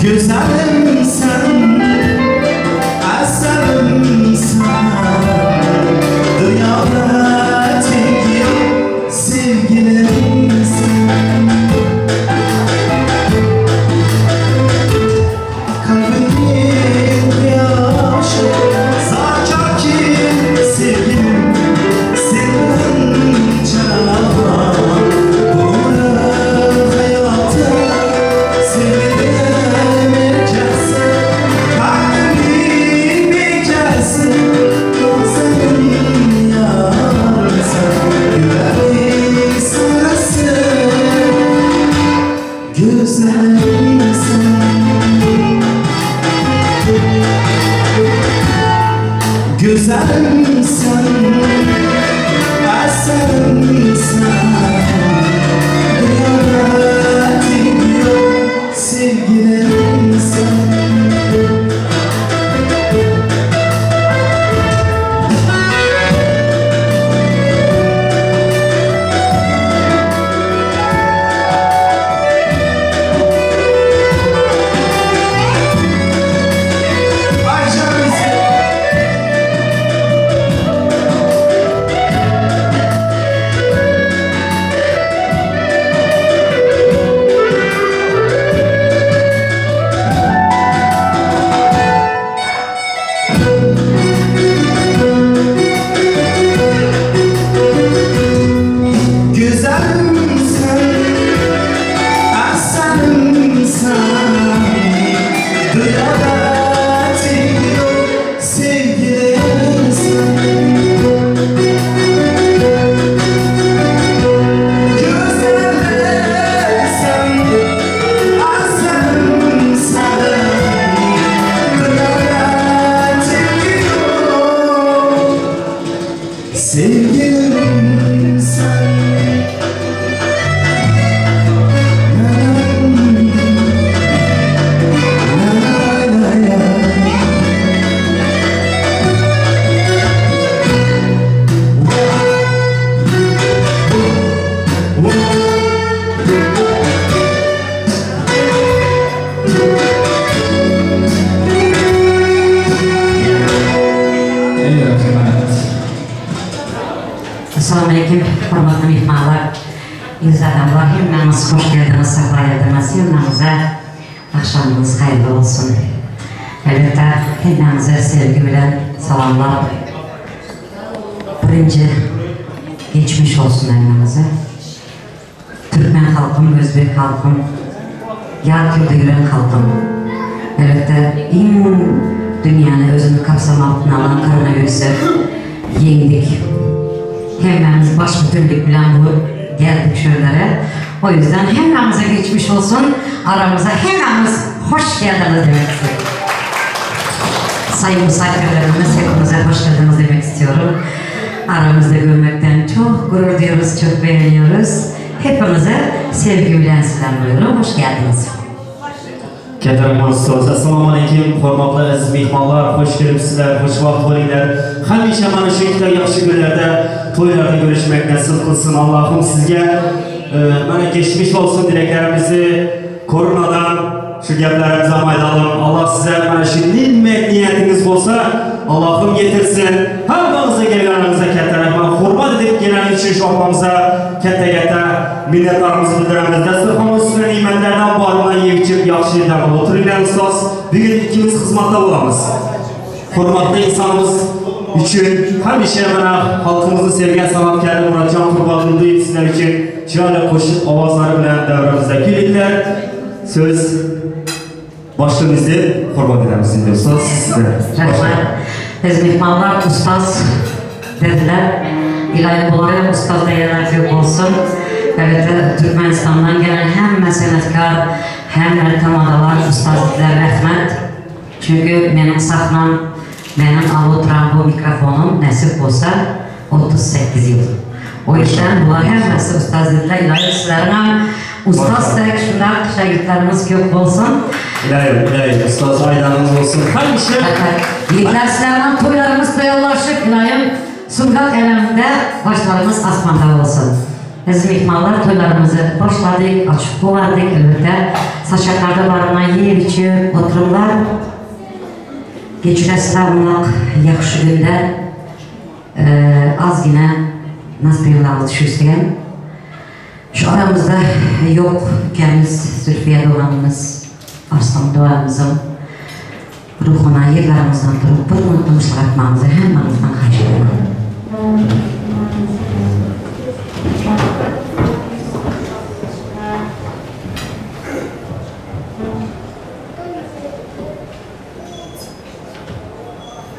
Güzelim sen, eserim sen, dünyada tek yok sevgilim sen. Kalbimin yaşı zaten ki sevgilim senin canına. Güzelim sen, eserim sen, dünyada tek yok sevgilim sen. Sevgilim sen, Assalamualaikum warahmatullahi wabarakatuh. İzlediğim hemmeniz hoş geldiniz, sefa geldiniz. Yıllarınıza akşamınız hayırlı olsun. Elbette hemmenize sevgi bilen salamlar. Birinci geçmiş olsun hemmenize. Türkmen halkım, Özbek halkım, yat yurda yürüyen halkım. Elbette dünyanın özünü kapsamaktan alan koronavirüsü yendik. Hemmemiz baş bütünlük bilen bu geldik şöylere. O yüzden hemmemize geçmiş olsun. Aramıza hemmemiz hoş geldiniz demek istiyorum. Sayın misafirlerimiz hepinize hoş geldiniz demek istiyorum. Aramızda görmekten çok gurur duyuyoruz, çok beğeniyoruz. Hepinize sevgiyle selamlıyorum. Hoş geldiniz. Assalomu alaykum, hurmatli aziz mehmonlar, hoş kelibsizlar, hoş vaqt bo'linglar. Hamisha mana shunday yaxshi kunlarda, to'ylarda ko'rishmak nasib qilsin. Allohim sizga mana geçmiş olsun dileklerimizi koronadan şu gaplarimizni maydalim. Allah size mana shu niyatiniz bo'lsa, Allohim yetirsin. Hammangizga kelganingizga katta rahmat. Hurmat edib kelganingiz uchun shu opamizga katta minnatlarimizni bildiramiz. Dasturxon ustida ne'matlardan borini yeyib yaxshilikdan o'tiringlar ustoz. Bugun ikkimiz xizmatda bo'lamiz. Hurmatli insonimiz uchun hamisha mana xalqimizni sevgan san'atkor Murodjon Qurbonxo'jayev sizlar uchun chiroyli qo'shiq ovozlari bilan davramizda kelinglar. Söz başlığınızı hurmat ederiz ustoz. Rahmat. Biz mehmonlar ustoz dediler. İlahi buları ustaz değerler yok olsun. Evet, Türkmenistan'dan gelen hem sanatçılar hem tamadalar ustazlıklar rahmet. Çünkü benim sahnam, benim alıtıran bu mikrofonum nasip olsa 38 yıl. O yüzden bu hemmesi ustazlıklar ilahi sizlerine ustaz tek şunlar şagirdlerimiz yok olsun. İlahi ustaz aydanımız olsun. Hangisi? Yiğitler sizlerden toylarımız toyalaşık ilahim. Sungat eleminde başlarımız asmanda olsun. Biz mihmanlar toylarımızı başladık, açık kullandık elbette. Saçaklarda barına yer içip, Geçirəsizlər bunaq yaxşı gündə az yine nasibiyonlarımız düşürsəyəm. Şu aramızda yok kendimiz Zülfiye Doğan'ımız, Arslan Doğan'ımızın ruhuna yerlerimizden durup bir unutmuşlar atmamızı hemenizden karşılayalım.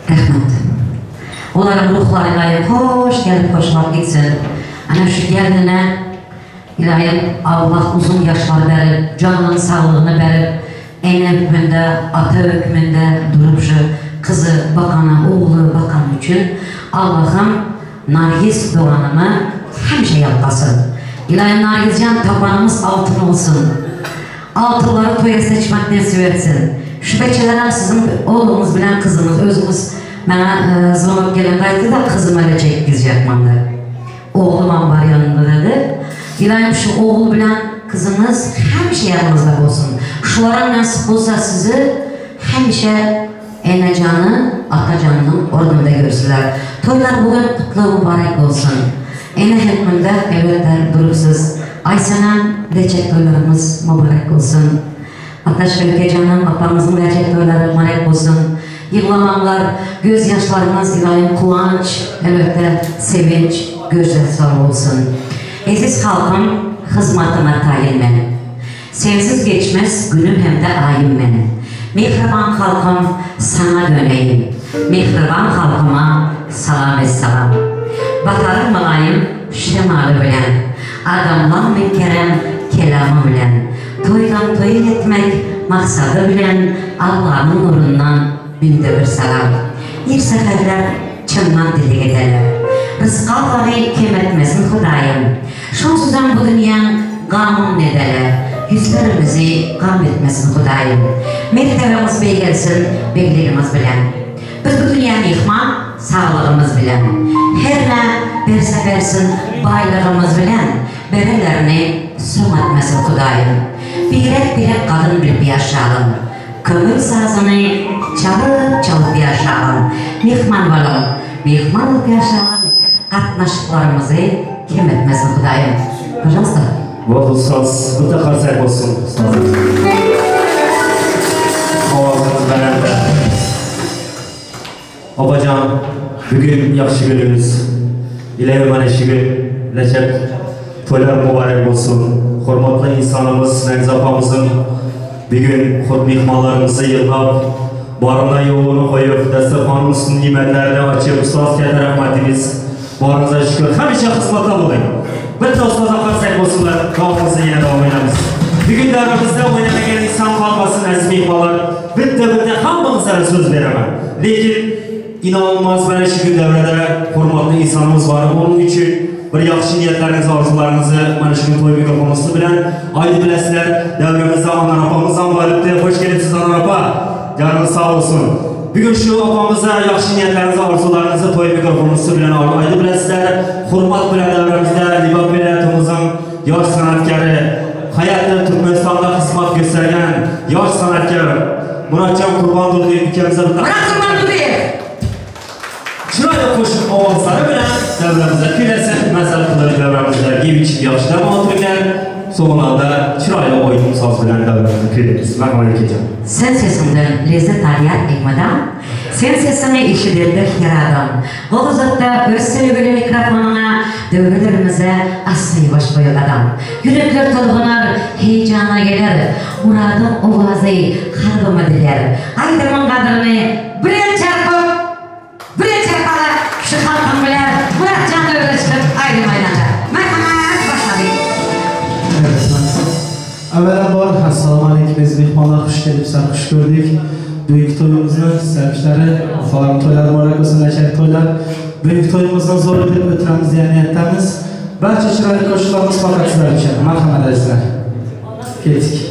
Rahmet. Onların ruhlarına hoş gelip hoşlar gitsin. Ana şu geldine İlahim Allah uzun yaşlar verip, canının sağlığını verip, ene hükmünde, ata hükmünde durup şu kızı bakana, oğlu bakan için Allah'ım Nargiz Doğan'ımı hemşe yapmasın. İlahim Nargizcan tabanımız altın olsun. Altınları toya seçmek nasip etsin. Şu beçelere sizin oğlumuz bilen kızımız, özümüz bana zılamak gelen gaydı da kızım öyle çekgiz yapmandı. Oğlum var yanında dedi. İlahim şu oğul bilen kızınız hemşe yanınızda olsun. Şulara nasip olsa sizi hemşe enecanı, atacanının ordunda görsünler. Toylar bugün kutlu mübarek olsun. Ene hükmünde evletler durupsuz. Aysenem lecek toylarımız mübarek olsun. Ataş Ülkecan'ın atamızın lecek toyları mübarek olsun. Yığlamanlar, gözyaşlarımız ilahim kuvanç, elbette sevinç, gözyaşları olsun. Aziz halkım, hizmetime tayin men. Sensiz geçmez günüm hem de ayım men. Mehriban halkım, sana döneyim. Mehriban halkıma salam ve salam. Bakarım malayım, şemalı bilen. Adamdan mükerrem, kelamı bilen. Toydan toy etmek, maksadı bilen. Allah'ın nurundan binde bir salam. Bir seferler çınman dili ederler. Rızka dahi kim etmesin Hudayım. Şonsuzdan bu dünyanın gamın nedeler. Yüzlerimizi gam etmesin Hudayım. Mertebemiz beygilsin, beklerimiz bilen. Biz bu dünyanı yıkma, sağlığımız bilen. Her ne verse versin, baylığımız bilen. Berelerini son etmesin Hudayım. Birek kadın bilip yaşayalım. Kömür sazını çalıp yaşayalım. Mihman balım, mihman olup yaşayalım. Katnaşıklarımızı kim etmesin Hudayım. Pожалуйста. Вот ustaz, bu da karsak olsun ustaz. Ovazınız belende. Abacan, bugün yaxşı günümüz. İlahim mana şu gün, lecek toylar mübarek olsun. Hurmatlı insanımız, Nergiz apamızın bugün mehmanlarımızı yığıp, barına yoğunu koyup, dasturxonun üstün nimetlerini açıp, ustaz katta rahmatimiz. Barınıza şükür. Hemşe hizmette bulayım. Bir de ustaza karsak olsunlar. Kavamızı yine devam ederiz. Bugün devrimizde oynamayan insan kalmasın aziz mehmanlar. Bitti hamımıza söz veremem. Lakin inanılmaz böyle şu gün devrede hurmatlı insanımız var. Onun için bir yaxşı niyetlerinizi, arzularınızı bana şu gün toy mikrofonusu bilen aydı bilesizler. Devremizde Anar apamızdan varıptı. Hoş gelipsiz Anar apa. Canınız sağ olsun. Bugün şu apamıza yaxşı niyetlerinizi, arzularınızı toy mikrofonusu bilen aydı bilesizler. Hurmat bilen devremizde Libab Vilayetimizin yaş sanatkarı, hayatta Türkmenistan'da hizmet göstergen yaş sanatkar Muratcan Kurban Durdu ülkemize bir Murat Kurban Durdu! Şuraya koşup avazları bilen devremize külesin, mesele kıları devremizde gibi için yaxşı devam ettiler. Sonunda çırayla oyun saz bilen devremize küleriz. Merhaba Ekeceğim. Sen sesinden lezzet aliyat ekmeden, sen sesini işidirdik yaradan. O zatta öz sevgili mikrofonuna dövürlerimize asli baş koyuyor adam. Yürekler tolgunar, heyecana gelir. Muradın ovazı kalbıma diler. Aydırman kadrini bir çarpıp, şu halkım biler. Muratcan dövüle çıkıp ayrılmayınlar. Merhamet başladık. Avvalambor assalomu alaykum aziz mehmonlar, xush kelibsizlar, xush ko'rdik. Bugünkü to'yimizni sevgishlari, faol to'ylar muborak bo'lsin, yashar to'ylar. Bugünkü to'yimizni zo'r deb o'tiramiz deya niyatdamiz. Barcha chiroyli qo'shiqlarimiz faqat sizlar uchun. Marhamat azizlar. Ketdik.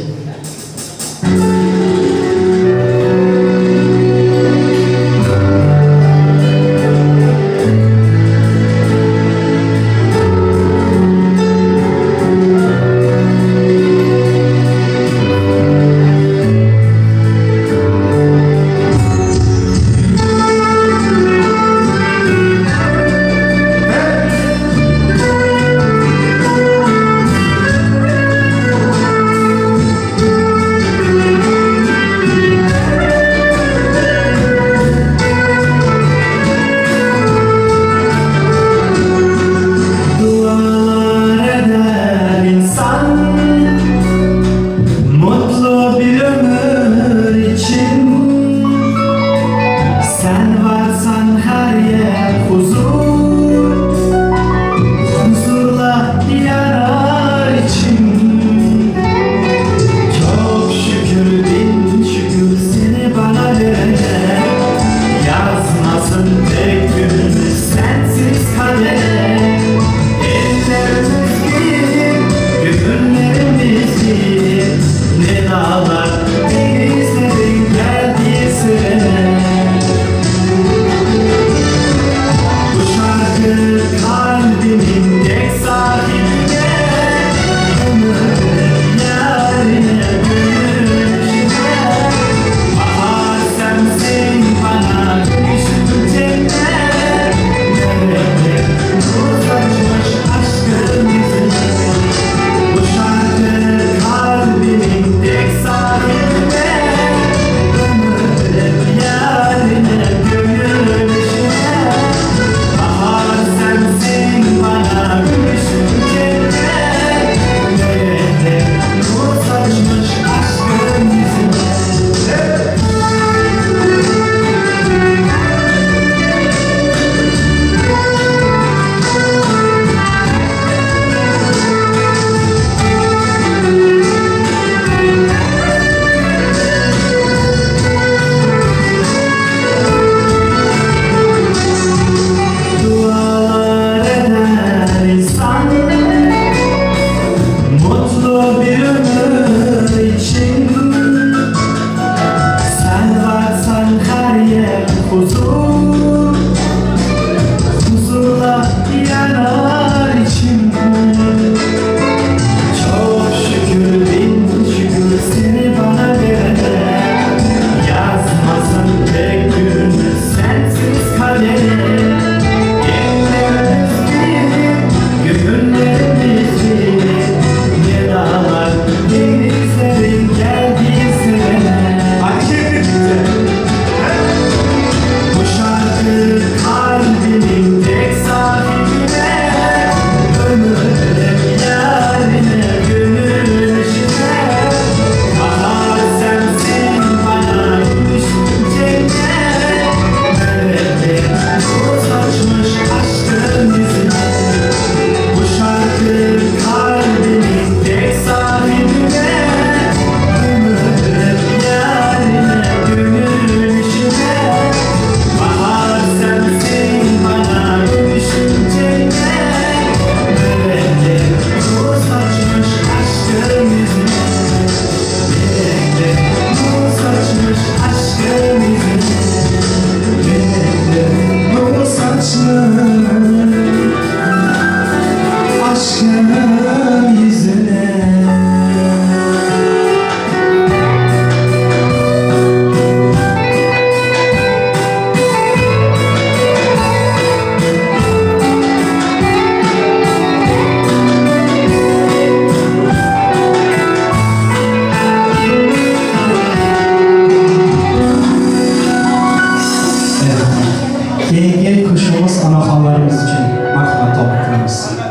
hallarımız için merhamet topluyoruz.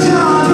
Canım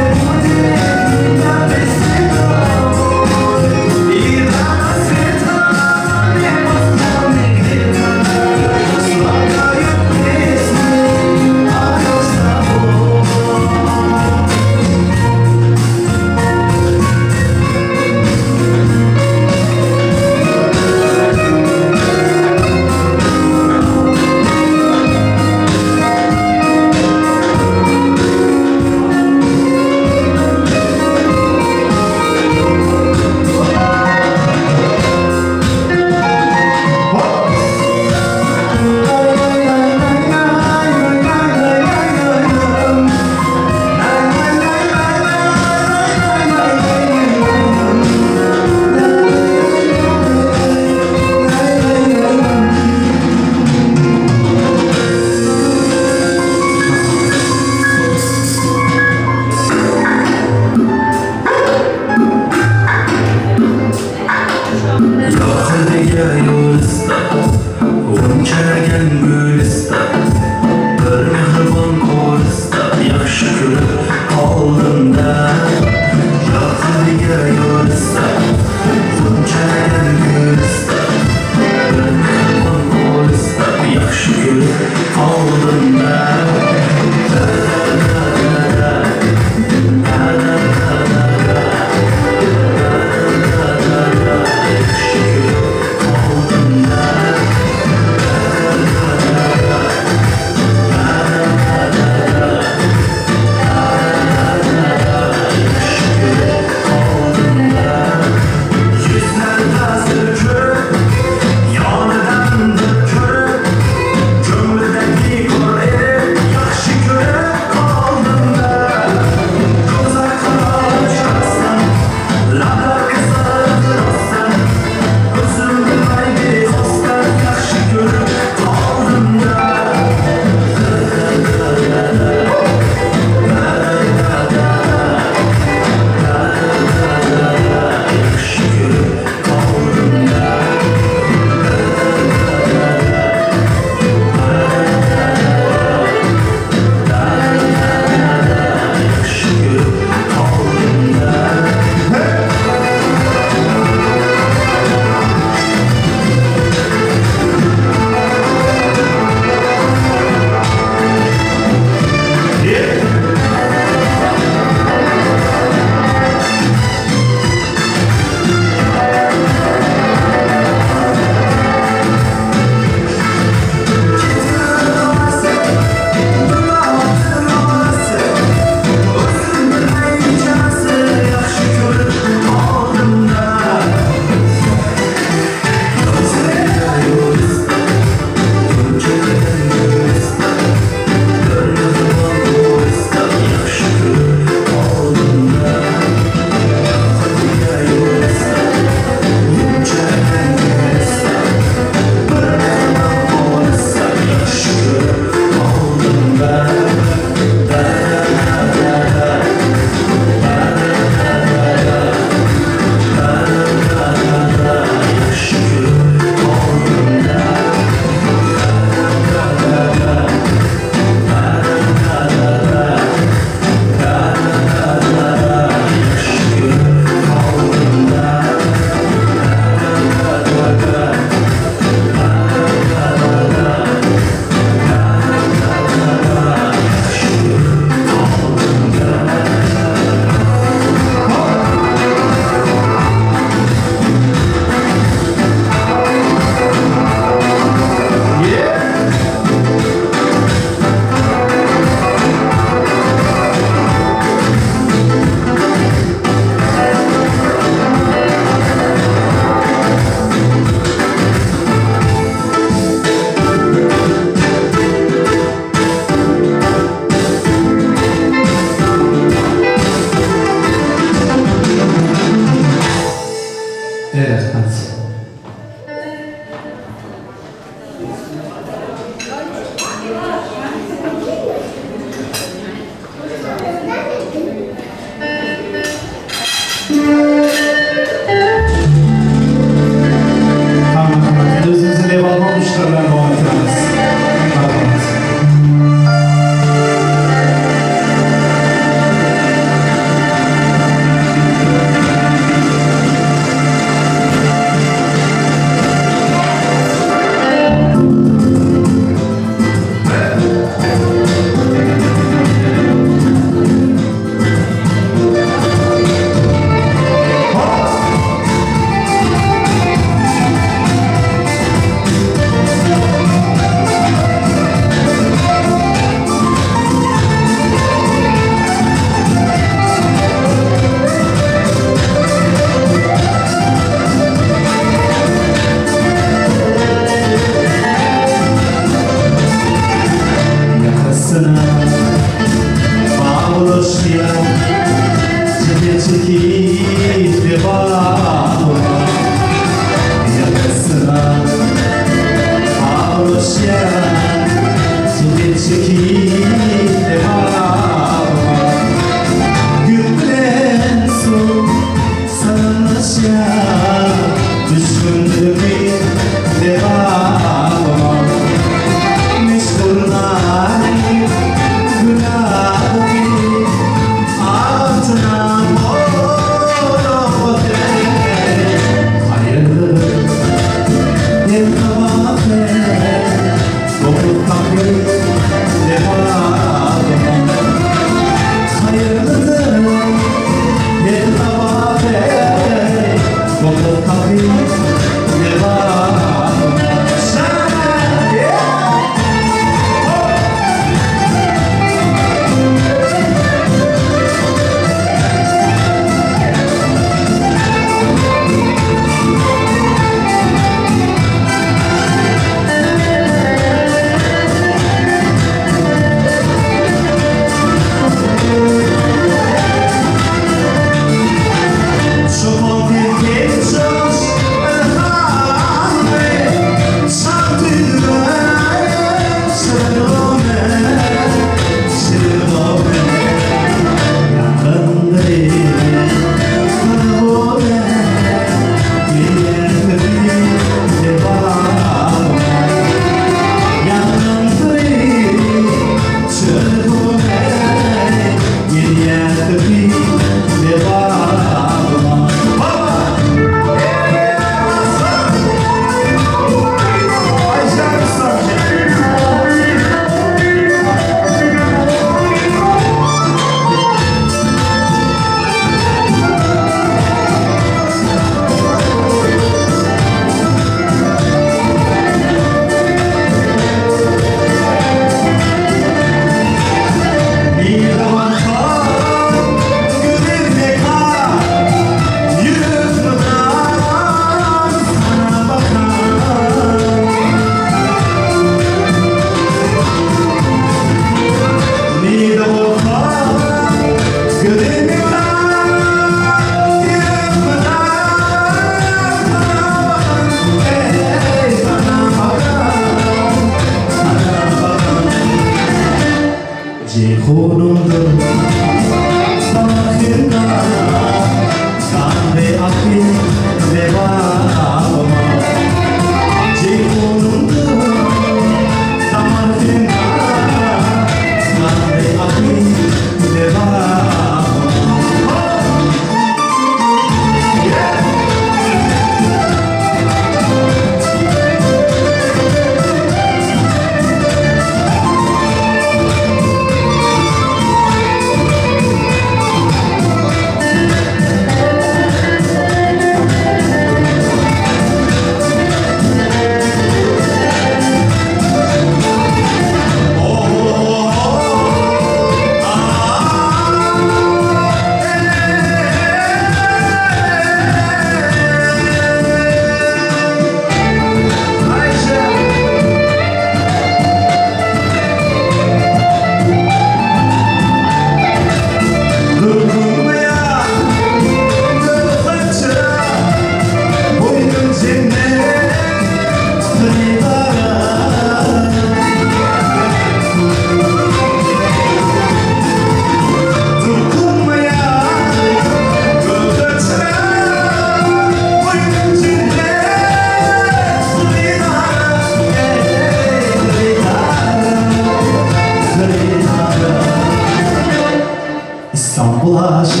İstanbul aşık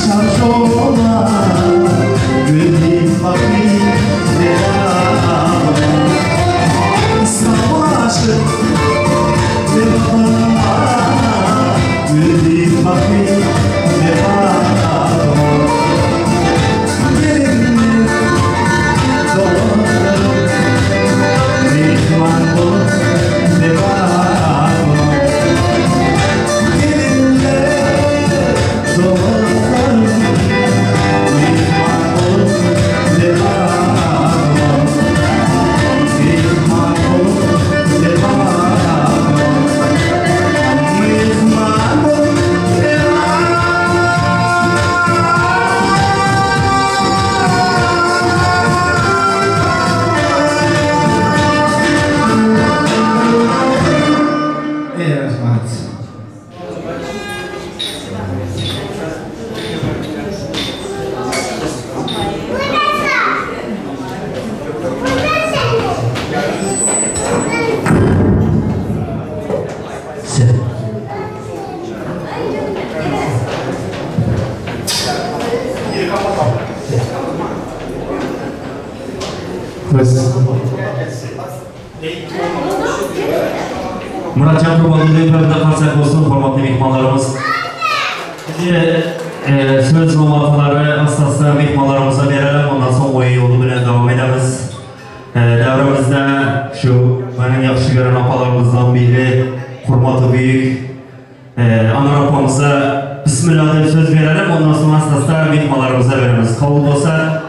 çarşı ola gülüm bakayım ne var İstanbul aşık ne var gülüm bakayım ne var benimle doğrularım mihman olur ne var benimle doğrularım mihman olur ne var mihman olur ne var mihman olur ne var Rahmat. Muratcan Kurbanlı'yla hepimizde kalsak olsun, formatlı mihmanlarımız. Şimdi söz novatları asaslı mihmanlarımıza verelim, ondan sonra o yolu bile devam ederiz. Devremizde şu benim yakışı gören apalarımızdan biri, hurmatı büyük. Ana rapamıza Bismillah deyip söz verelim, ondan sonra asaslı mihmanlarımıza veririz. Kabul olsa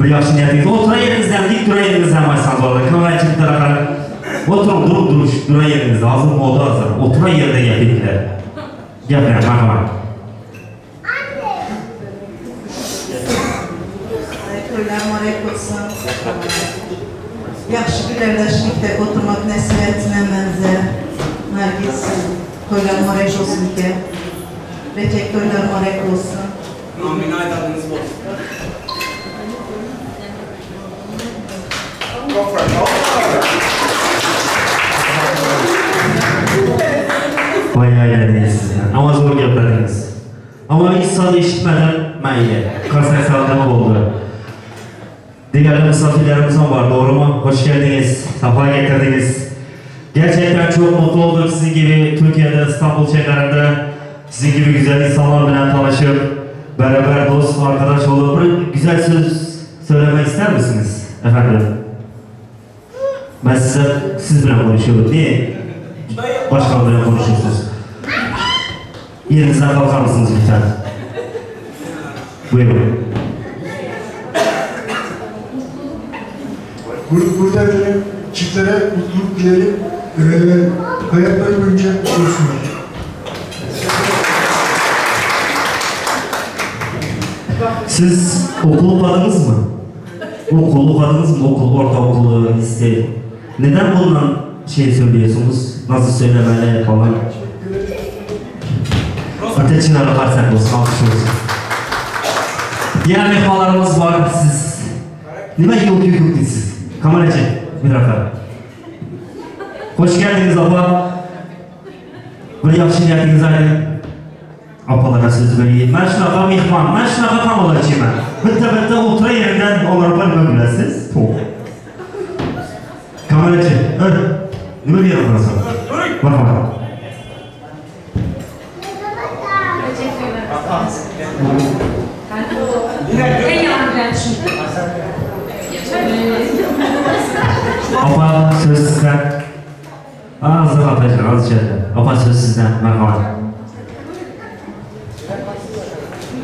bir yakışı niyetiniz. Otura yerinizden, dik dura yerinizden başsanız orada. Kınavaya çıktı rakan. Oturun, dura yerinizde, hazır mı oldu hazır. Otura yerde geldiler. Gel bakalım. Toylar mübarek olsun. Yaxşı birləşlikdə oturmaq nəsibətinə mənzə. Nərgiz, toylar mübarek olsun ki. Recep toylar mübarek olsun. Amin, aydınız olsun. Bayağı ilerlediniz sizden. Ama zor yapardınız. Ama hiç salı işitmeden meyle. Karsak saldırma oldu. Diğer misafirlerimiz var, doğru mu? Hoş geldiniz, safa getirdiniz. Gerçekten çok mutlu olduk sizin gibi Türkiye'de, İstanbul şehrinde sizin gibi güzel insanlarla tanışıp beraber dost, arkadaş olup bir güzel söz söylemek ister misiniz efendim? Ben siz bile konuşuyorum. Niye? Başkalarıyla konuşuyorsunuz. Yerinizden kalkar mısınız lütfen? Buyurun. Burada böyle çiftlere mutluluk dilerim. Hayatları boyunca olsunlar. Siz okul okudunuz mu? Okul okudunuz mu? Okul, ortaokulu, lise. Neden bundan şey söylüyorsunuz? Nasıl söylemeli falan? Ötecine bakarsak olsun, alkış olsun. Diğer mehmalarımız var, siz. Nime yok siz? Kameracı, bir dakika. Hoş geldiniz abla. Bir yaxşı niyetiniz aynen. Apalara söz vereyim. Ben şunaqa mehman, ben şunaqa tam olacağım. Bitta otura yerinden onları bana biləsiniz. Kameracı, nime bir yana burası? Bak bakalım. Apa söz sizden. Ağzı kapatın, az içeride. Apa söz sizden, merhaba.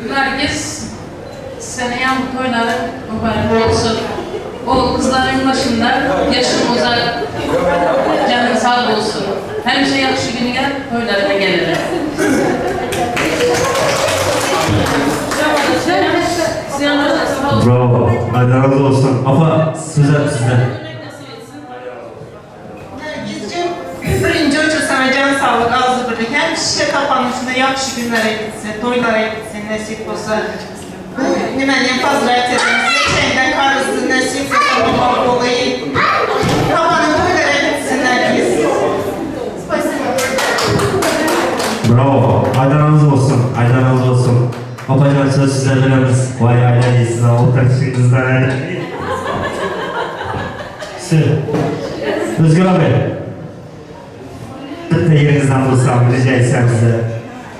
Nergis, seneye bu toyları mübarek olsun. O kızların başında yaşın uzak, canın sağ olsun. Her şey yaxşı gününe toylarına gelir. Bravo, hadi razı olsun. Apa söz sizden. Nergizciğim, birinci önce sana can sağlık, ağzı birlik. Hem şişe kapanmışında yaxşı günlere gitsin, toylara gitsin, nasip olsa. Niməni fazla etədiniz, şeydən karısı, nasip olsa, olayı. Kapanın toylara gitsin, Nergiz. Bravo. Aydan olsun. Aydan olsun. Apacan söz sizler bilemiz. Vay aydan iyisiniz. Oturuşunuzdan. Özgür abi. Bir de yerinizden bulsam rica etsem size.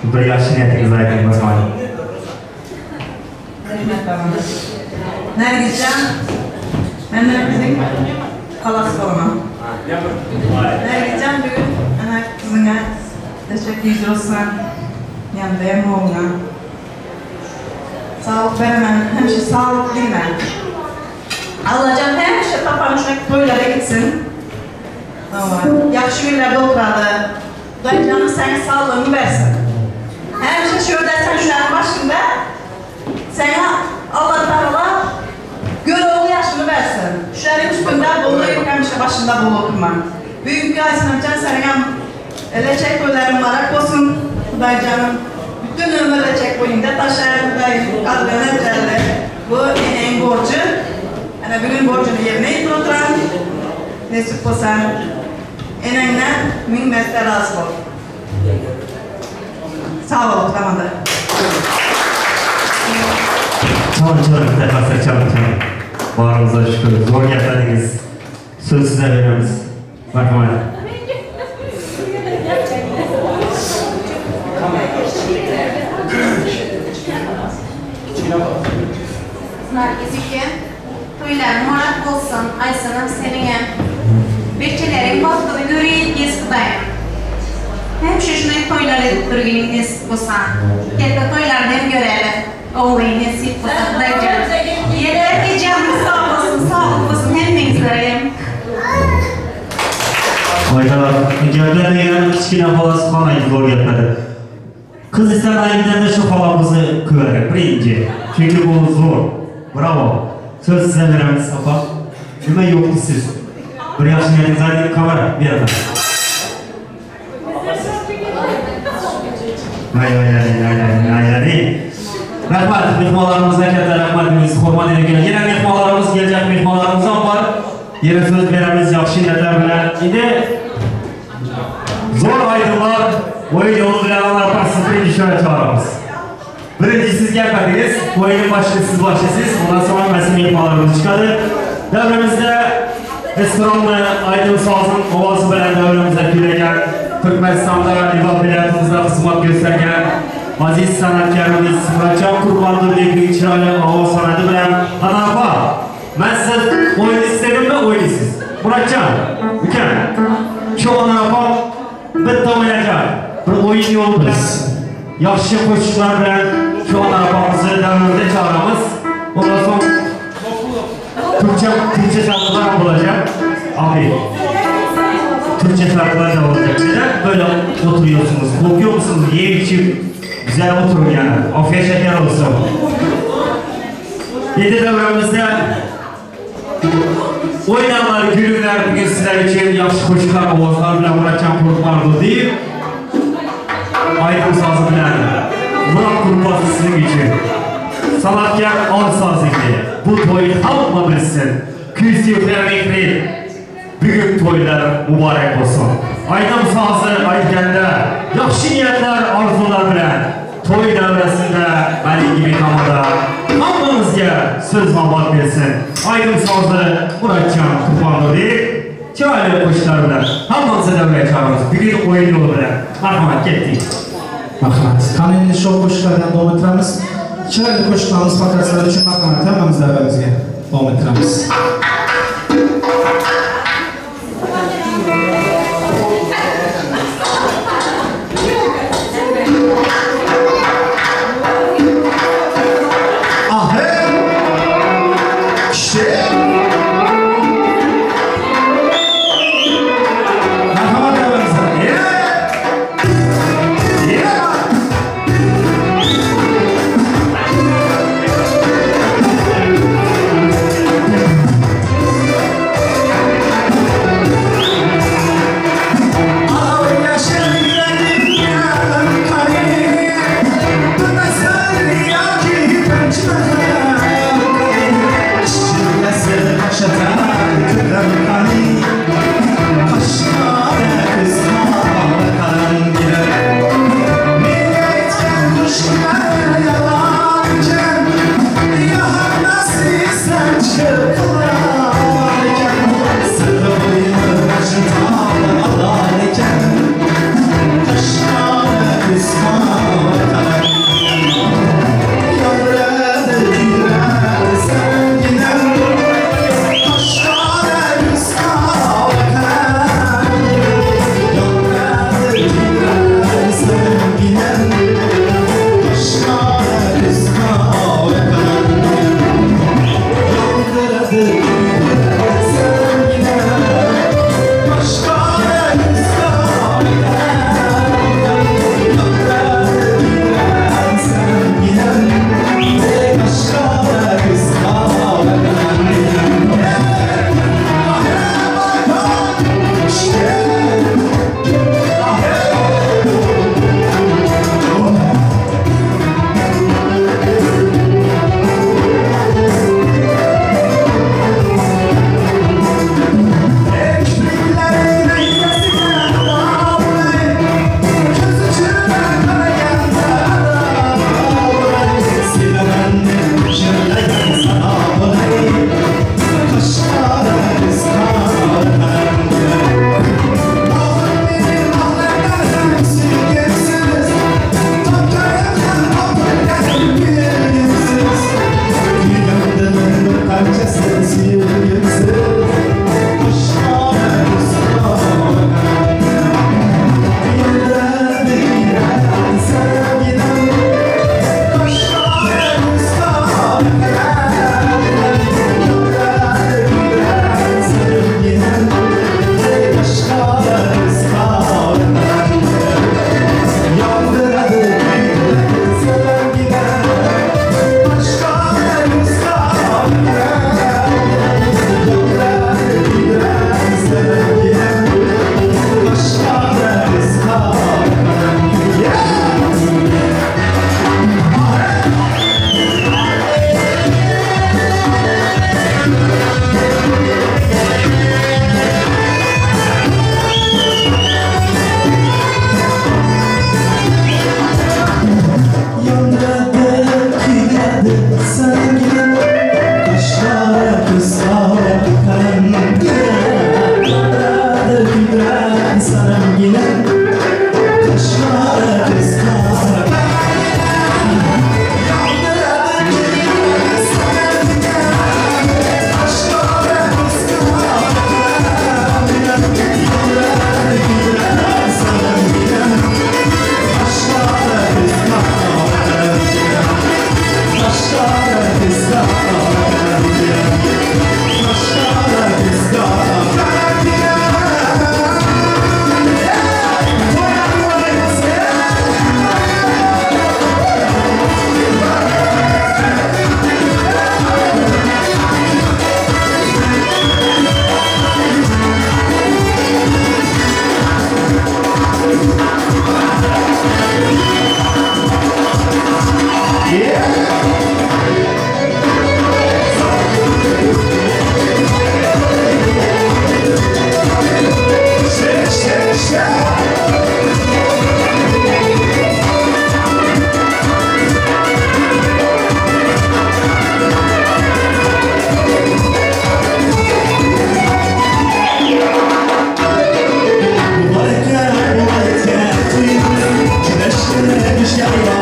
Bir yaşı niyetiniz aydın bakalım. Nergizcan, ben Nergiz'in halası olamam. Nergizcan bugün ana kızına teşekkür olsun. Yanındayım oğluna. Sağlık veremem, hemşe sağlık bilmem. Allah'cağım hemşe tapanışına toylara gitsin. Yaxşı günlerde oturardı. Xuday canım sana sağlığını versin. Hemşe şöyle sen şunların başında sana Allah Teala göre oğlu yaşını versin. Şunların üstünde bolu yok hemşe başında bolu oturma. Büyük gelsin amcan sana leçek toyların varak olsun. Xuday canım bütün ömür leçek boyunda taşar Xuday kalbine derler. Bu en borcu. Yani bugün borcunu yerine oturan nesip olsan enenden minnetle razı ol. Sağ ol, tamamdır. Çalın tekrar çalın. Varımıza şükür. Zor geldiniz. Söz size veriyoruz. Bakın hadi. Nargizike, toyların murat olsun, Aysan'ım seninle. Bekçilerin baktığını göreyim, yeskudayım. Hem şuşunayı toylar edip durginin nesip olsan. Yette toylardan görelim. Oğlayın nesip olsan, dayıcam. Yeter canım sağ olsun, hepinizlereyim. Aydalar, geldiğinde gelen kiçkine falası kanayı zor getmedi. Kız istemeye gidende şu falamızı kıverir, birinci. Çünkü bu zor. Bravo. Söz size veremiz apa. Nime yoktu siz. Bir yaşın yeriniz aydın kamera, bir yana. Ay. Rahmat, mihmalarımıza kete rahmatimiz, hurmat edin. Yine mihmalarımız gelecek, mihmalarımızdan var. Yine söz veremiz, yakşı neler bilen. Şimdi zor aydınlar, oyun yolu bilen anlar parçası birinci şöyle çağırırız. Birinci siz gelmediniz, oyunun başı siz. Ondan sonra mesin mihmalarımız çıkardı. Devremizde Esranlı, Aydın Saz'ın ovası bilen devremizde külegen, Türkmenistan'da Liva biletimizde kısmat göstergen, aziz sanatkarımız Muratcan Kurbanlı Bilgi İçrali Hava Sanatı bilen Hanapa. Ben size oyun istedim mi oyunisiz. Muratcan, mükemmel. Şu Hanapa bitti oynayacak. Bir oyun yoludayız. Yaxşı koşuşlar bilen şu Hanapa'mızı devremizde çağıramız. Ondan sonra Türkçe şarkılar olacak. Abi, Türkçe şarkılar da olacak. Neden böyle oturuyorsunuz? Korkuyor musunuz? Yiyip içip güzel oturun yani. Afiyet şeker olsun. 7 devremizde oynanlar, gülümler bugün sizler için yaxşı koşular, ovazlar bilen Muratcan Kurtlardı deyip Aydın Sazı bilen Murat Kurtlardı sizin için. Sanatkar Ansazı'ydı. Bu toyu halkla bilsin. Küsüflerlikli büyük toylar mübarek olsun. Aydın Sazı Aydın'da yaxşı niyetler, arzular bilen toy devresinde benim gibi kamada hamımızga söz mabat versin. Aydın Sazı Muratcan Kurtlardı deyip çaylı koşular bilen hamımızı devreye çağırırız. Bugün oyun yolu bilen. Rahmat getdik. Rahmat. Kanalini şov koşulardan devam ettiremiz. Çaylı koşularımız fakat için rahmat. Hemimiz devremizge devam ettiremiz. You're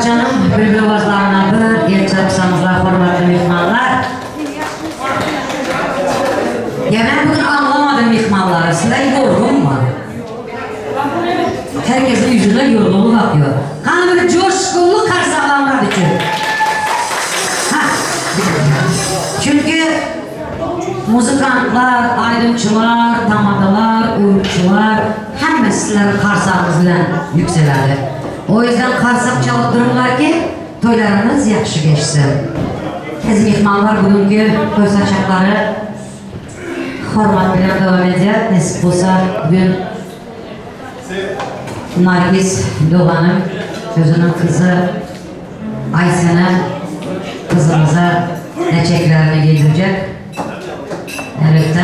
canım, bülbül ovazlarına bir el çarpsamızlar, hormatlı mihmanlar. Ya ben bugün anlamadım mihmanları, sizler yorgun mu? Herkesin yüzünde yorgunluk akıyor. Kanı bir coşkulu karşılanlar bütün. Çünkü muzikantlar, ayrımçılar, tamadalar, oyuncular hem sizlerin karsağınız ile yükselerdi. O yüzden karsak çalıp dururlar ki toylarınız yaxşı geçsin. Biz mihmanlar bugünkü toy saçakları hormat bilen devam edecek. Nesip olsa bugün Nargis Doğan'ın sözünün kızı Aysen'e kızımıza neçeklerini giydirecek. Evet.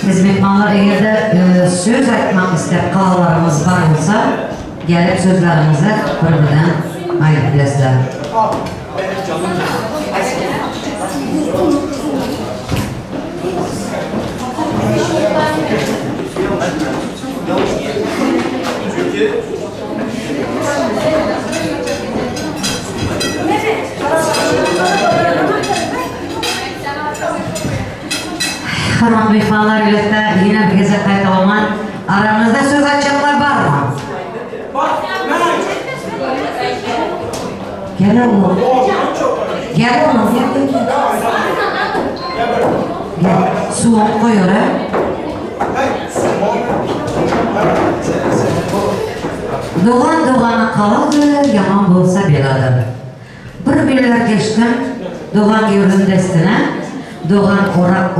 Biz mihmanlar eğer de söz etmek ister kalalarımız var olsa gelip sözlerimizi buradan ayıp bilesler. Hormatlı mihmanlar birlikte yine bir kez kayıtlaman aramızda söz açacaklar var mı? Gel oğlum. Gel oğlum. Gel. Soğuk koy oraya. Doğan doğana kaladır, yaman olsa beladır. Bir birler geçtim, doğan gördüm destine, doğan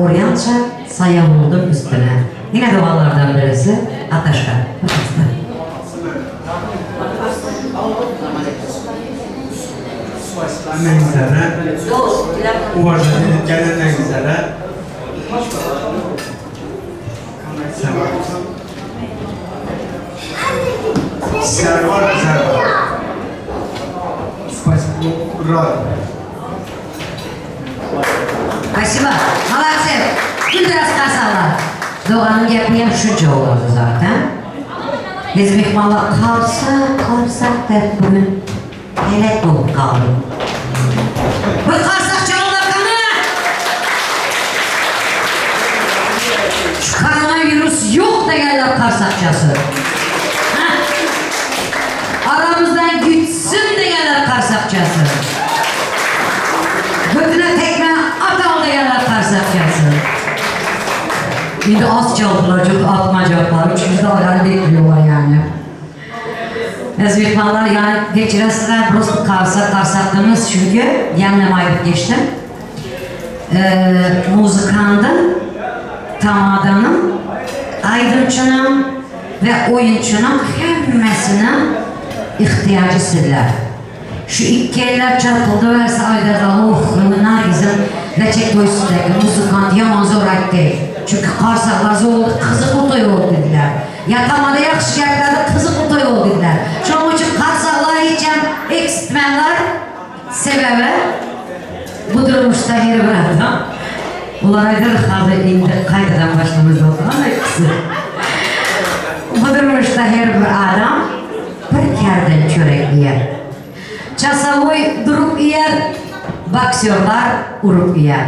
oryança saya buldum üstüne. Yine doğanlardan birisi Ataşka. Ne güzel. Uvarsın gelen ne güzel. Servar. Спасибо. Рад. Спасибо. Молодцы. Şimdi biraz kasalar. Doğanın yapıyan şunca olurdu zaten. Biz mihmanlar karsak der bugün. Helek olup kaldım. Bu karsak çalınlar kanı! Şu koronavirüs yok da gelirler karsakçası. Aramızdan gitsin de gelirler karsakçası. Götüne tekme atal da gelirler karsakçası. Şimdi az çaldılar, çok atmayacaklar. Üçümüzde hala bekliyorlar yani. Biz mihmanlar yani geçiresizler burası karsaklığımız çünkü yanlamayıp geçtim. Muzikanın, tamadanın, aydınçının ve oyuncunun hemmesinin ihtiyacı sizler. Şu iki eller çarpıldı verse ayda Nargiz'in Reçek Toysu'ndaki muzikant yaman zor etti. Çünkü karsaklar zor kızı kutoy oldu dediler. Yatamada yakışı yerlerde kızı kutoy oldu dediler. Şu için karsaklar için eksiltmenler sebebi bu durmuşta yeri bıraktım. Ular aydır kaydıdan başlamış oldu ama ikisi. Bu durmuşta her bir adam bir kerden çörek yer. Çasavoy durup yer, boksörler urup yer.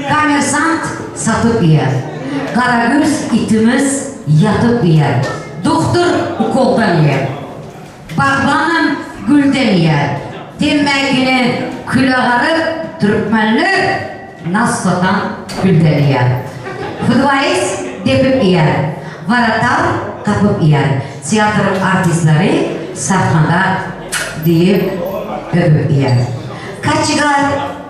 Komersant satıp yer. Karagöz itimiz yatıp yer. Doktor ukoldan yer. Bakmanın gülden yer. Tembelgini külağarı Türkmenler nas satan gülden yer. Futbolist depip yer. Varatar kapıp yer. Tiyatro artistleri sahnada deyip öpüp yer. Kaçıgar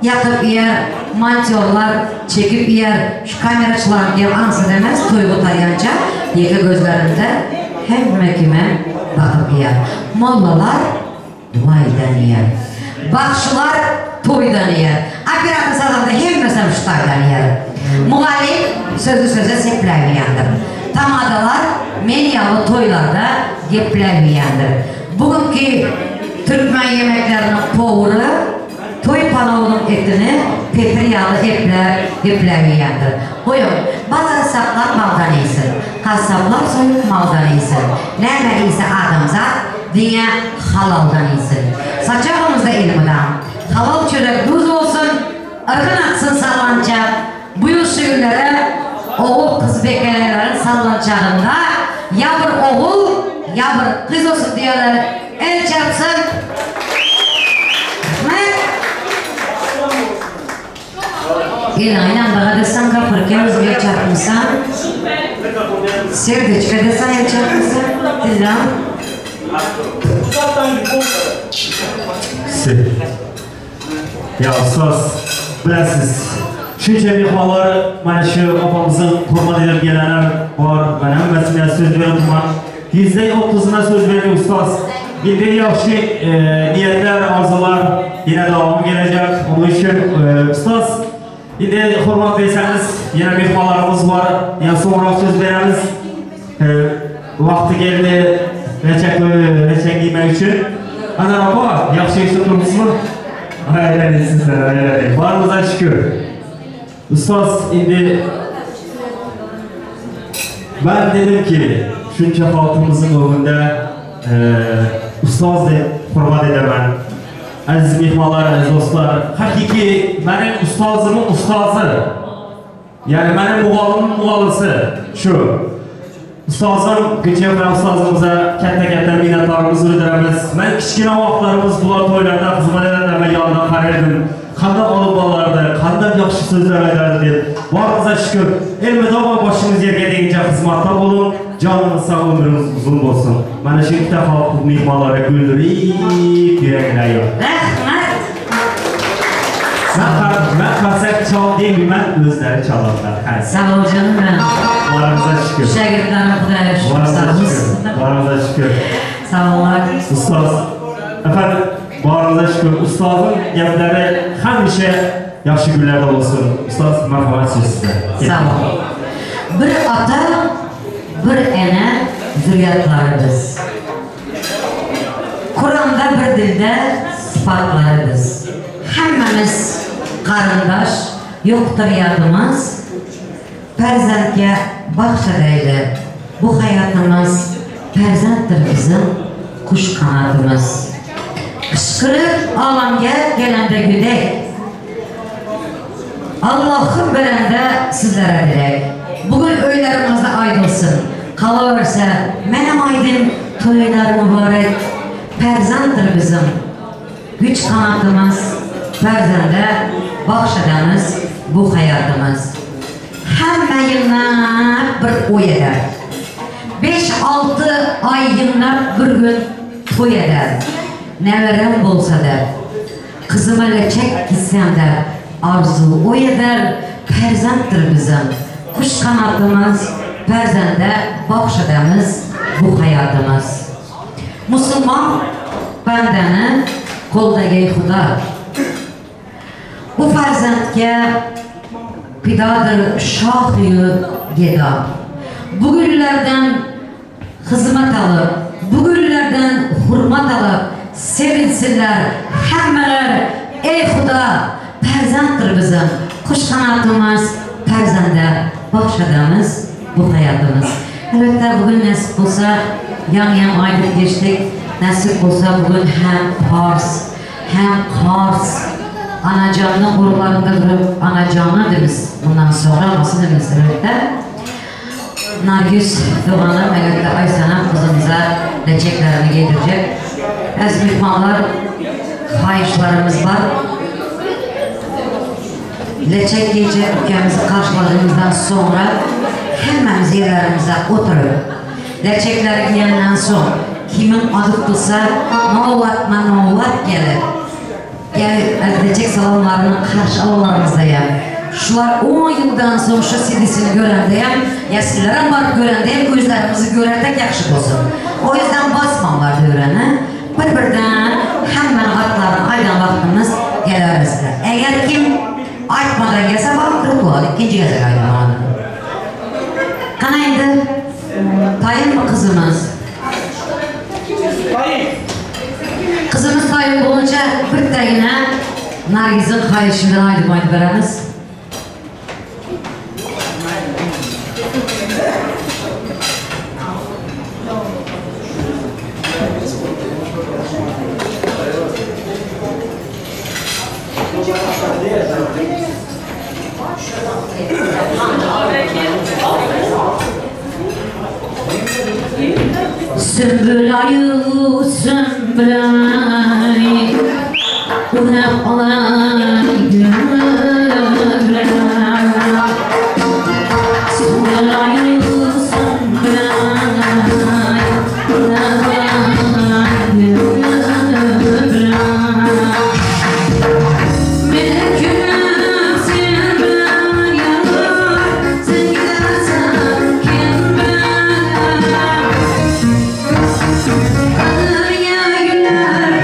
yakıp yer, mantyorlar çekip yer, şu kameraçılar diye ansı demez, Toygu Taryanca, yeke gözlerinde hem kime bakıp yer. Mollalar dua eden yer. Bakşılar toydan yer. Operatör salonda hem mesela şu toydan yer. Muhalif sözü söze seplemeyendir. Tamadalar menyalı toylarda geplemeyendir. Bugünkü Türkmen yemeklerinin poğuru, toy panovunun etini petriyalı eplemeyendir. Buyurun, bazı saplar maldan iyisin, kasaplar soyup maldan iyisin. Nerede ise adamzat, dünya halaldan yesin. Saçağımızda ilmiden. Halal çörek duz olsun, ırkın aksın sallanca. Bu yıl şu günlere oğul kız bekelelerin sallanacağında ya bir oğul ya bir kız olsun diyorlar. El çarpsın. Aynen daha desen kapırken özgür çarpmışsan Serdeçka desen el çarpmışsan Dizem Ya ustaz bilesiz shuncha mehmonlar mana shu opamizning hurmat edib gelenler var. Ben hammasiga so'z beraman. %30'una söz veriyor ustaz. Endi yaxshi niyatlar, orzular yana davom gelecek. Onun için ustaz endi hurmat bersangiz, yana mehmonlarimiz var. Yana so'ngroq so'z beramiz. Vaqti keldi. Reçek yemek için. Ana apa, yaxshi eshitdingizmi? Hayır, sizler. Barımıza şükür. Ustaz, endi ben dedim ki, şunca halkımızın önünde ustaz deb hurmat edaman. Aziz mehmonlar, aziz dostlar, hakiki benim ustazımın ustazı. Yani benim muallimim muallisi şu. Ustazım, Gülçin bilan ustazımıza katta minnatlarımızı bildiramiz. Ben kichkina vaqtlarimiz bular to'ylarda xizmat edenlerime yanında qarardim. Qanday olib bolardi, qanday yaxshi so'zlar aytardi deb. Barımıza şükür. Elmidama başımız yerga deguncha xizmatda bo'lib, jonimiz sog' umrimiz uzun bo'lsin. Mana shu ikkita xalq mehmonlarga guldirib yuragini ayyor. Ben konser çal deyimmen özleri çalarlar. Sağ ol canım ben. Varımıza şükür. Şagirdlerime Kudaya şükür. Varımıza şükür. Sağ olun. Ustaz. Efendim, varımıza şükür. Ustazın gepleri hemşe yaxshi günlerde olsun. Ustaz, merhamet size. Sağ ol. Bir ata, bir ene zürriyatlarımız. Kur'an'da bir dilde sıfatlarımız. Hemmemiz qarindosh, yoktur yadımız. Farzandga baxshadaydi. Bu hayatımız farzanddir bizim kuş kanatımız. Kışkırıp alamga gelende güdek. Allah'ın berende sizlere dilek. Bugün öylerimizde aydılsın. Kalıverse benim aydın toylar mübarek. Farzanddir bizim güç kanatımız. Farzanda baxshadamiz bu hayatımız. Hamma yillab bir o'y eder. 5-6 ay yillab bir gün to'y eder. Nevaram bo'lsa-da, qizim alachak gitsam-da arzu o'y eder. Farzanddir bizim qush qanotimiz. Farzanda baxshadamiz bu hayatımız. Musulmon bandani qo'ldagi Xudo. Bu farzandga pidadır şahı geda. Bugünlerden hizmet alıp, bugünlerden hurmat alıp, sevinsinler, hemmeler, ey Xuda, farzanddır bizim, kuş kanatımız, farzanda baxshadamiz bu hayatımız. Elbette bugün nasip olsa, yan aylık geçtik, nasip olsa bugün hem Pars, hem Kars, anacanın uğurlarında durup anacanı demiz. Bundan sonra nasıl demiz elbette. Nargis Doğan'ın elbette Aysan'ın kızımıza reçeklerini getirecek. Ez mihmanlar, kayışlarımız var. Leçek yiyecek ülkemizi karşıladığımızdan sonra hemmemiz yerlerimize oturup leçekleri yiyenden sonra kimin adı tutsa novat gelir. Gel leçek salonlarının karşı alanlarımızdayım. Şular 10 yıldan sonra şu CD'sini görendeyim. Ya sizlere var görendeyim, gözlerimizi görerek yakışık olsun. O yüzden basmam var öğrene. Bir-birden hemen atların aydan vaktimiz geliriz. Eğer kim aytmadan gelse baktık bu ikinci gece aydan. Kanaydı. Tayin mi kızımız? Kızımız tayin olunca bir de yine Nargiz'in kayışından ayrılmayı veririz. Sümbül ayı sümbül ayı Uğrap olay gülüre Sümbül ayı sümbül ayı Uğrap olay gülüre Meleküm sümbül ayı Sen gidersen kim bilir Kalır ya günler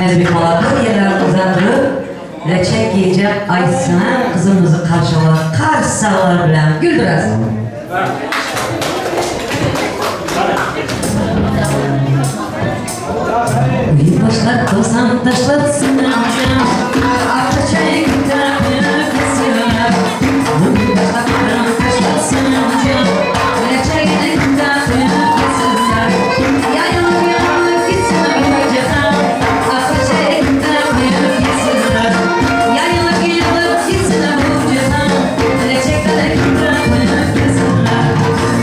Ezbikmalar yerler uzandırıp reçek yiyecek Aysin'e kızımızı karşılar. Karşı sağlar bilen gül biraz. Bir başlar kılsam taşlatsın Arka çayın tarafını kesiyor Bir başlar taşlatsın Reçeğinin tarafını kesiyor Yayılıp yayılıp gitsin ömürceden Arka çayın tarafını kesiyor Yayılıp yayılıp gitsin ömürceden Reçeğinin tarafını kesiyor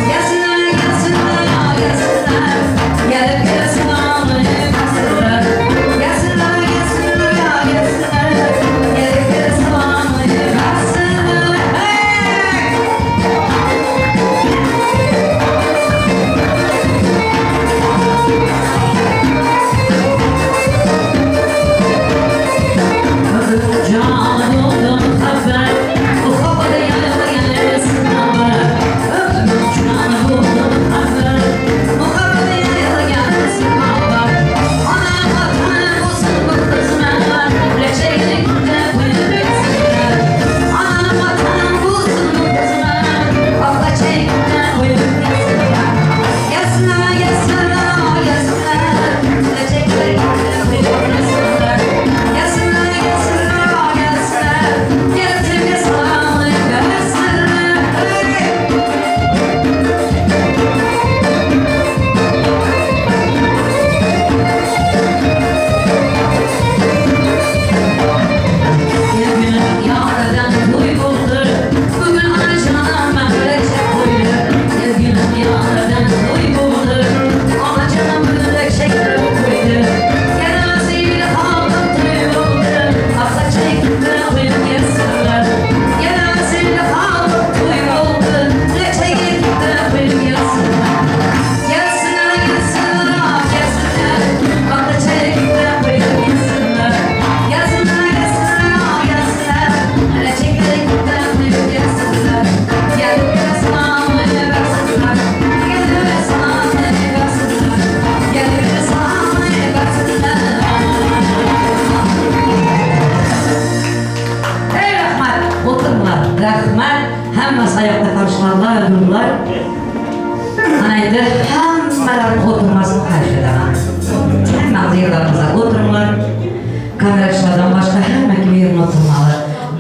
Gelsinler gelsinler gelsinler Gelip gelsin ağlayıp gelsinler Gelsinler gelsinler gelsinler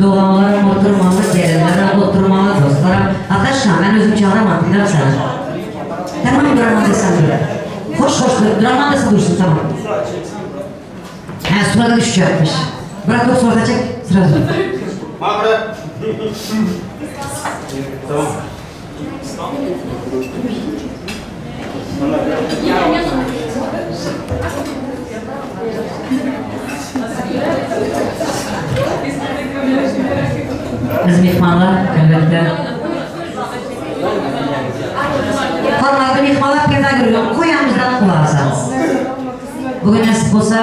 Doğanlarım oturmalı, gelinlerim oturmalı, dostlarım. Ataşkan, ben özüm çağıramam, bilirim sana. Tamam, durma desem böyle. Hoş, durma desem dursun, tamam. Sırada düşecekmiş. Bırak yok, sırada çek, sırada. Mağara. Tamam. Biz mihmanlar, elbette. Hormatlı mihmanlar peyda görüyorum. Koyamızdan kulağısınız. Bugün nasip olsa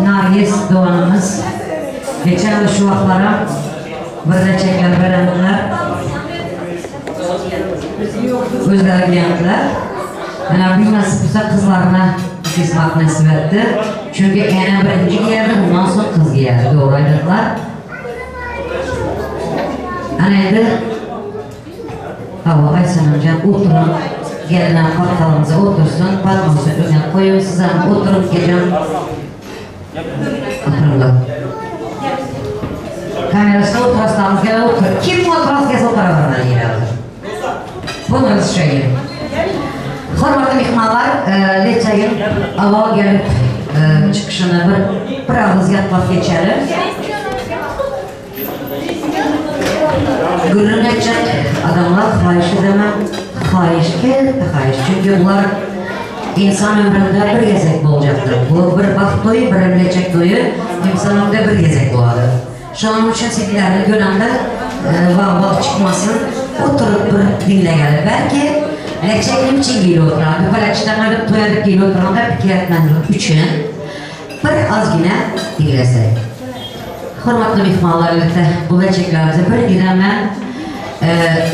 Nargiz Doğanımız geçen şu vaxtlara burada çekler verenler özleri beğendiler. Yani bir nasip olsa kızlarına kesmek nasip etti. Çünkü ene birinci giyerdi, ondan sonra kız giyerdi. Doğru aydılar. Anaydı hava Aysan amcam oturun gelinen patkalımıza otursun patlamızı önüne koyun size oturup gelin oturun kamerasına oturasınız gel otur kim oturasınız gel oturasınız yine alır bunu şeyi hormatlı mihmanlar Leçay'ın aval gelip çıkışını bir ağız yatlap geçelim. Görünecek adamlar xahiş edemem, xahiş. Çünkü bunlar insan ömründe bir gezek olacaktır. Bu bir vaxt toyu, bir evlenecek toyu insan ömründe bir gezek oladı. Şu an için sizlerini görende vaxt çıkmasın, oturup bir dinle gelir. Belki lekçeklim için giyil oturan, bir lekçeden edip toyadık giyil oturan da fikir etmenlik için bir az yine dinlesek. Hormatlı mihmanlar elbette bu leçeklerimizi bir giden ben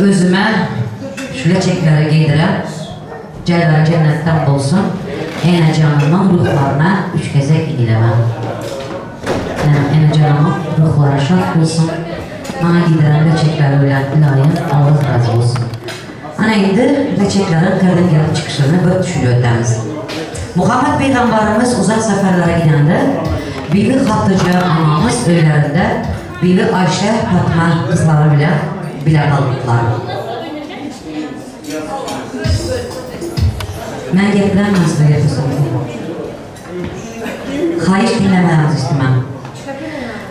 özüme şu leçekleri giydirem. Ceylan cennetten olsun. Ene canımın ruhlarına 3 keze gidilemem. Ene canımın ruhlara şart olsun. Bana gidiren leçekleri öyle ilahiyen Allah razı olsun. Ana indi leçeklerin kırdım gelip çıkışlarını böyle düşünüyor deniz. Muhammed Peygamberimiz uzak seferlere gidende Bibi Hatice anamız öylerinde Bibi Ayşe Fatma kızları bile kaldılar. Ben getirenmez böyle yapısın. Xahiş dinlememiz istemem.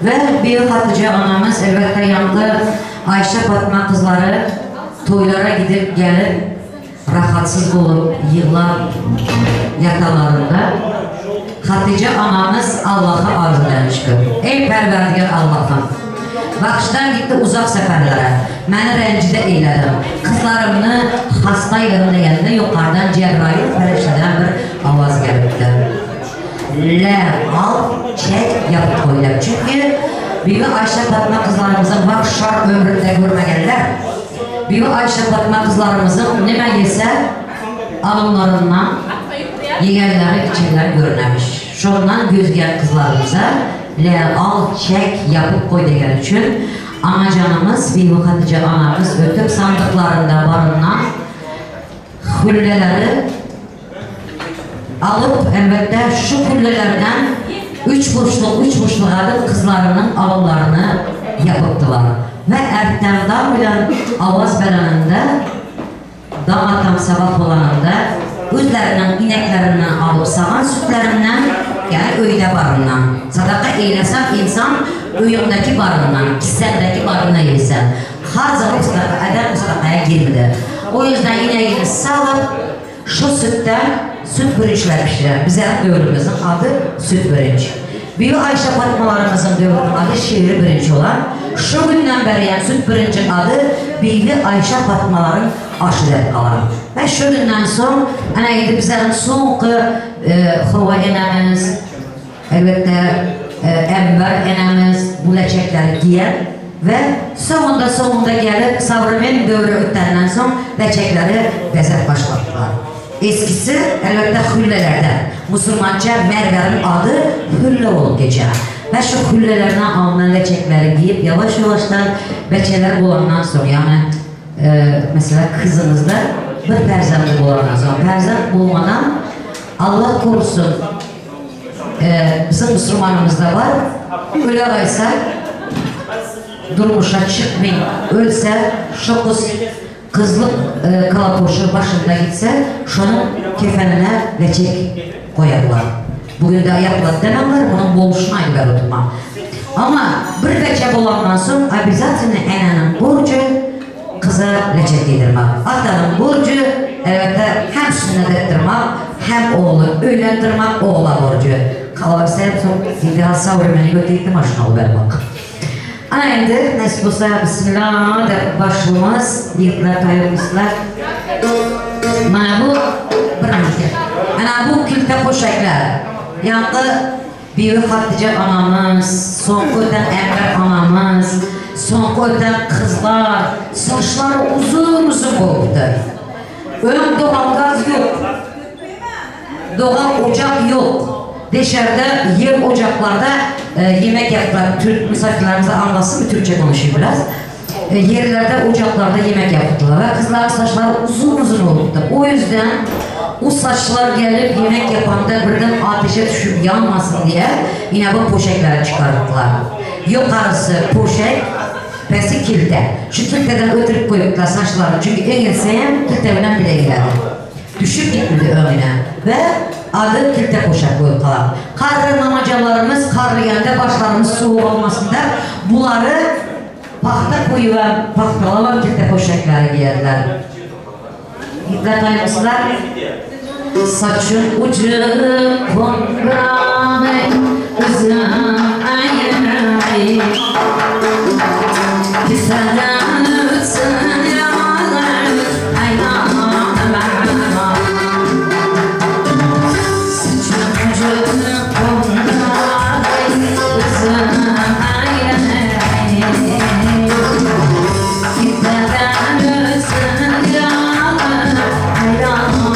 Ve Bibi Hatice anamız elbette yanında Ayşe Fatma kızları toylara gidip gelip rahatsız olup yığılar yatalarında Hatice anamız Allah'a arz edilmiştir. Ey Pərverdigar Allah'ım, Bakışdan gitti uzak seferlere, beni rencide eyledim. Kızlarımını hasta yerine geldi, yukarıdan Cebrail Ferişteden bir avaz gelipti. Al, çek, yapıp koydular. Çünkü Bibi Ayşe Fatma kızlarımızın bakışlar ömründe görmegenler. Bibi Ayşe Fatma kızlarımızın ne yese alımlarından yegenleri, içenleri görünemiş. Şundan gözgen kızlarımıza al, çek, yapıp koy degen için anacanımız, Bibi Hatice anamız ötüp sandıklarında barınan hülleleri alıp elbette şu hüllelerden üç burçlu adım kızlarının alımlarını yapıptılar. Ve erkenden bilen avaz beleninde damattan sabah olanında özlerinin ineklerinden alıp sağan sütlerinden yani öyde barından sadaka eylesen insan öyündeki barından kissendeki barına yesen her zaman eden ustakaya girdi. O yüzden ineğini salıp şu sütten süt bürünçler pişirer. Bize dövrümüzün adı süt bürünç. Bibi Ayşe Fatmalarımızın dövrünün adı şehri bürünç olan şu günden beri yani süt bürüncün adı Bibi Ayşe Fatmaların aşiret kalan. Ve şu günden son ana gidip bizlerin sonqı Hava enemiz elbette Enver enemiz bu leçekleri giyer ve sonunda gelip Savrımen dövrü öttenden son leçekleri bezet başlattılar. Eskisi elbette hüllelerden. Müslümanca Merver'in adı hülle olup geçer. Ve şu hüllelerden alınan leçekleri giyip yavaş yavaştan beçeler olandan sonra yani mesela kızınızda bir perzentlik olandan sonra perzent bulmadan Allah korusun bizim Müslümanımızda var öyle varsa durmuşa çıkmayın, ölse, şu kız kızlık kalapoşu başında gitse, şunun kefenine leçek koyarlar. Bugün de yapılar dememler, bunun boluşuna ayılar oturma. Ama bir leçek olandan sonra, обязательно enənin borcu kıza leçek yedirmek. Atanın borcu, elbette hem sünnet ettirmek, hem oğlu öğlendirmek, oğula borcu. Kalavırsa biraz savrımeni götürdü maşına ol vermek. Ana indi, nasip olsa bismillah de başlamaz, yiğitler, kayırmışlar. Bana bu birinci. Ana bu kilte poşaklar. Yankı Büyük Hatice anamız, son öten Emre anamız, son öten kızlar, saçları uzun uzun oldu. Ön doğal gaz yok, doğal ocak yok. Dışarıda yer ocaklarda yemek yaptılar. Türk misafirlerimize anlatsın, Türkçe konuşayım biraz. Yerlerde ocaklarda yemek yaptılar ve kızların saçları uzun uzun oldu. O yüzden o saçlar gelip yemek yapanda birden ateşe düşüp yanmasın diye yine bu poşetleri çıkarttılar. Yukarısı poşet, pesi kilte. Şu kilteden ötürüp koyuplar saçları çünkü eğilseyim kiltevinden bile geldi. Düşüp gitmedi önüne ve adı kilte poşet koyup kalan. Karlı mamacalarımız karlıyanda başlarımız soğuk olmasında bunları pahta koyulan, pahtalanan kilte poşetleri giyerler. Hitler kaymışlar. Saçın ucu kondrame uzun ayırayım. Kiseden ötsün yağlar ayağıma. Saçın ucu kondrame uzun ayırayım. Kiseden ötsün yağlar ayağıma.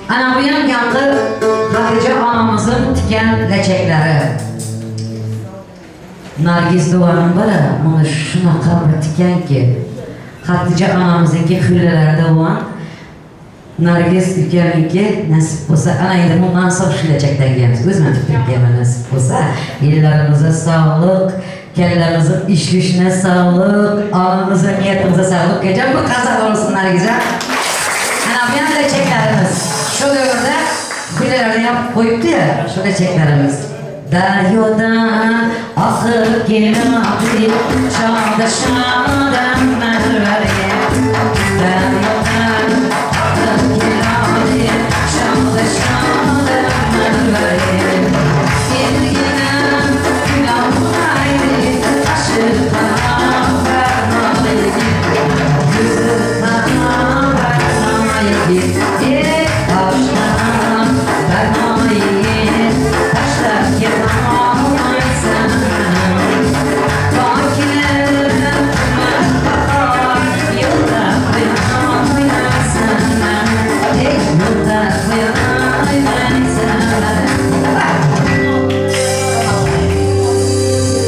Ana bu yandı Hatice anamızın tiken leçekleri. Nargiz Doğan'ın var ya, bunu şuna kabul tiken ki Hatice anamızınki hüllelerde olan Nargiz ülkeminki nasip olsa anaydı bundan sonra şu leçekten gelmiş. Özmen Türkiye'me nasip olsa ellerinize sağlık, kellerinizin işlişine sağlık, anınıza, niyetinize sağlık. Gece bu kazak olsun Nargiz'e. Ana bu yan leçeklerimiz. Şu dövrde hüllelerde yapıp koyuptu ya, şu leçeklerimiz. Dayodan akıp gelip çağda şadan merveriye. Dayodan akıp gelip çağda şadan merveriye. Bir giden günah haydi taşı bana vermeyi. Yüzü bana vermeyi. Bir taştan vermeyi.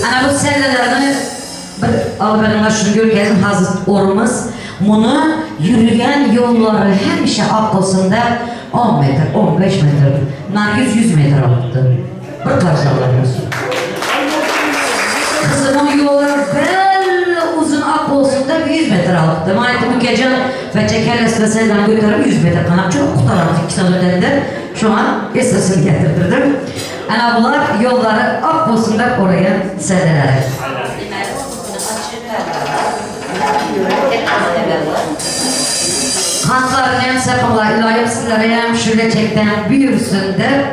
Ana bu sellelerini albenimle şunu görkezim hazır orumuz. Bunu yürüyen yolları hemşe akılsında 10 metre, 15 metre, Nargiz 100 metre aldı. Bir karşılarımız. Kızımın yolları böyle uzun ak olsun da 100 metre aldı. Maitim gece ve çeker esmeselden götürüp 100 metre kanap çok kurtararım 2 sene ödendi. Şu an esasını getirdirdim. Yani bunlar yolları ak olsun da oraya seyrederek. Hansların hem sefalar, ilahim sizlere hem şöyle çekten büyürsün de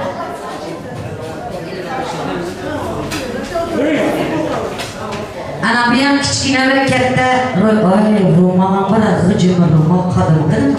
ana bir yan küçük memlekette ay Romalan var ya, gıcıma Romal kadın değil mi?